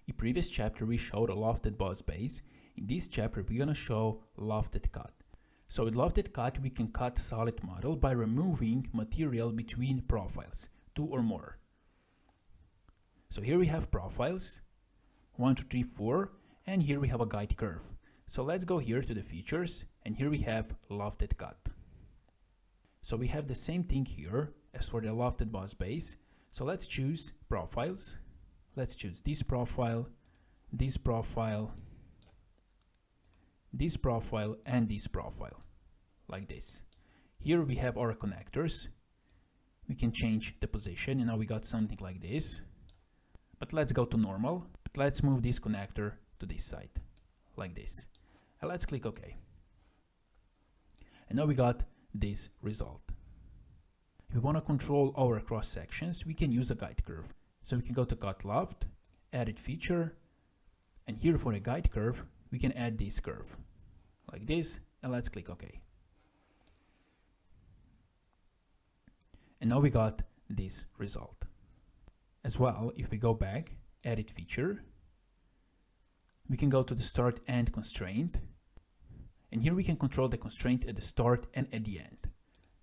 In previous chapter we showed a Lofted Boss base. In this chapter we're gonna show Lofted Cut. So with Lofted Cut we can cut solid model by removing material between profiles, 2 or more. So here we have profiles, 1, 2, 3, 4, and here we have a guide curve. So let's go here to the features, and here we have Lofted Cut. So we have the same thing here as for the Lofted Boss base. So let's choose profiles. Let's choose this profile, this profile, this profile, and this profile, like this. Here we have our connectors. We can change the position, and now we got something like this. But let's go to normal. But let's move this connector to this side, like this. And let's click OK. And now we got this result. If we want to control our cross sections, we can use a guide curve. So we can go to Cut Loft, Edit Feature, and here for a guide curve, we can add this curve, like this, and let's click OK. And now we got this result. As well, if we go back, Edit Feature, we can go to the Start End Constraint, and here we can control the constraint at the start and at the end.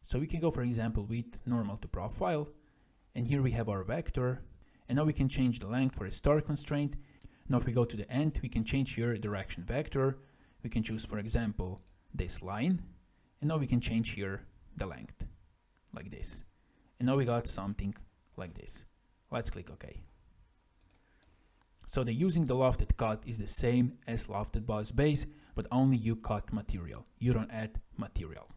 So we can go, for example, with normal to profile, and here we have our vector, and now we can change the length for a start constraint. Now if we go to the end, we can change here direction vector. We can choose, for example, this line, and now we can change here the length, like this. And now we got something like this. Let's click OK. So the using the Lofted Cut is the same as Lofted Boss base, but only you cut material. You don't add material.